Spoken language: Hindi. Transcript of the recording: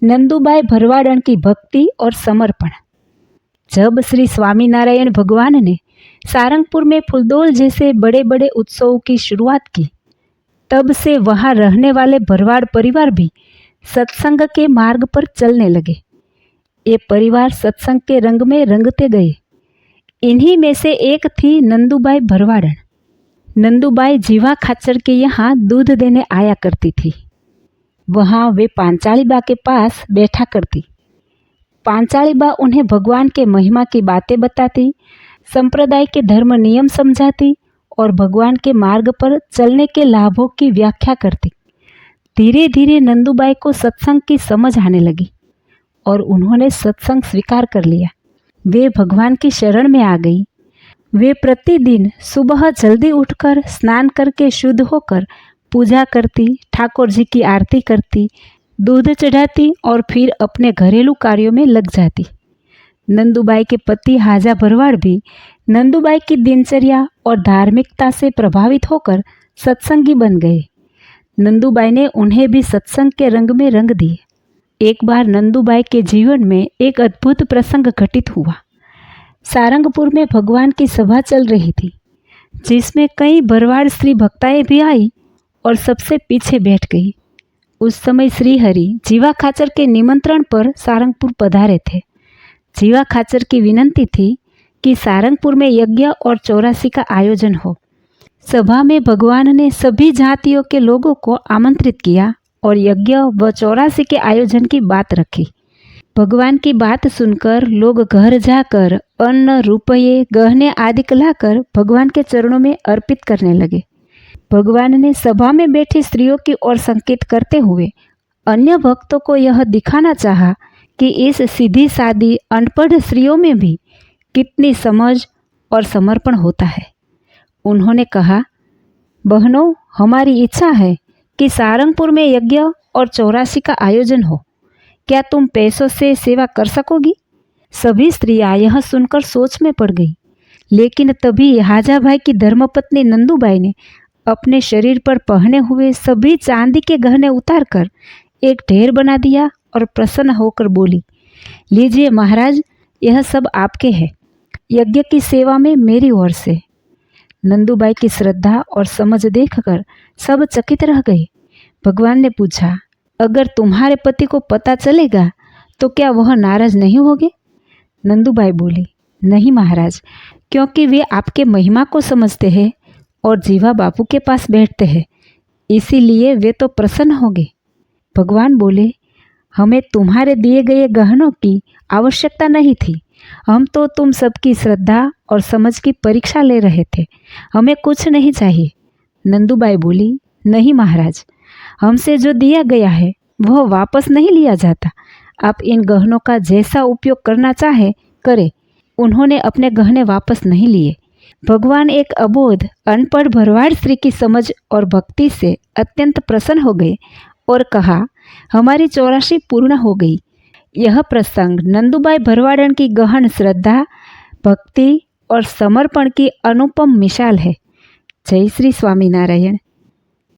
नंदूबाई भरवाड़न की भक्ति और समर्पण। जब श्री स्वामीनारायण भगवान ने सारंगपुर में फुलदोल जैसे बड़े बड़े उत्सवों की शुरुआत की, तब से वहाँ रहने वाले भरवाड़ परिवार भी सत्संग के मार्ग पर चलने लगे। ये परिवार सत्संग के रंग में रंगते गए। इन्हीं में से एक थी नंदूबाई भरवाड़न। नंदूबाई जीवा खाचर के यहाँ दूध देने आया करती थी। वहाँ वे पांचाली बा के पास बैठा करती। पांचाली बा उन्हें भगवान के महिमा की बातें बताती, संप्रदाय के धर्म नियम समझाती और भगवान के मार्ग पर चलने के लाभों की व्याख्या करती। धीरे धीरे नंदूबाई को सत्संग की समझ आने लगी और उन्होंने सत्संग स्वीकार कर लिया। वे भगवान की शरण में आ गई। वे प्रतिदिन सुबह जल्दी उठकर स्नान करके शुद्ध होकर पूजा करती, ठाकुर जी की आरती करती, दूध चढ़ाती और फिर अपने घरेलू कार्यों में लग जाती। नंदूबाई के पति हाजा भरवाड़ भी नंदूबाई की दिनचर्या और धार्मिकता से प्रभावित होकर सत्संगी बन गए। नंदूबाई ने उन्हें भी सत्संग के रंग में रंग दिए। एक बार नंदूबाई के जीवन में एक अद्भुत प्रसंग घटित हुआ। सारंगपुर में भगवान की सभा चल रही थी, जिसमें कई भरवाड़ स्त्री भक्ताएं भी आई और सबसे पीछे बैठ गई। उस समय श्रीहरि जीवा खाचर के निमंत्रण पर सारंगपुर पधारे थे। जीवा खाचर की विनंती थी कि सारंगपुर में यज्ञ और चौरासी का आयोजन हो। सभा में भगवान ने सभी जातियों के लोगों को आमंत्रित किया और यज्ञ व चौरासी के आयोजन की बात रखी। भगवान की बात सुनकर लोग घर जाकर अन्न, रुपये, गहने आदि लाकर भगवान के चरणों में अर्पित करने लगे। भगवान ने सभा में बैठी स्त्रियों की ओर संकेत करते हुए अन्य भक्तों को यह दिखाना चाहा कि इस सीधी सादी अनपढ़ स्त्रियों में भी कितनी समझ और समर्पण होता है। उन्होंने कहा, बहनों, हमारी इच्छा है कि सारंगपुर में यज्ञ और चौरासी का आयोजन हो। क्या तुम पैसों से सेवा कर सकोगी? सभी स्त्रियां यह सुनकर सोच में पड़ गई। लेकिन तभी हाजा भाई की धर्मपत्नी नंदूबाई ने अपने शरीर पर पहने हुए सभी चांदी के गहने उतारकर एक ढेर बना दिया और प्रसन्न होकर बोली, लीजिए महाराज, यह सब आपके हैं, यज्ञ की सेवा में मेरी ओर से। नंदूबाई की श्रद्धा और समझ देखकर सब चकित रह गए। भगवान ने पूछा, अगर तुम्हारे पति को पता चलेगा तो क्या वह नाराज नहीं होगे? नंदूबाई बोली, नहीं महाराज, क्योंकि वे आपके महिमा को समझते हैं और जीवा बापू के पास बैठते हैं, इसीलिए वे तो प्रसन्न होंगे। भगवान बोले, हमें तुम्हारे दिए गए गहनों की आवश्यकता नहीं थी। हम तो तुम सबकी श्रद्धा और समझ की परीक्षा ले रहे थे। हमें कुछ नहीं चाहिए। नंदूबाई बोली, नहीं महाराज, हमसे जो दिया गया है वह वापस नहीं लिया जाता। आप इन गहनों का जैसा उपयोग करना चाहे करें। उन्होंने अपने गहने वापस नहीं लिए। भगवान एक अबोध अनपढ़ भरवाड़ स्त्री की समझ और भक्ति से अत्यंत प्रसन्न हो गए और कहा, हमारी चौरासी पूर्ण हो गई। यह प्रसंग नंदूबाई भरवाड़न की गहन श्रद्धा, भक्ति और समर्पण की अनुपम मिसाल है। जय श्री स्वामीनारायण।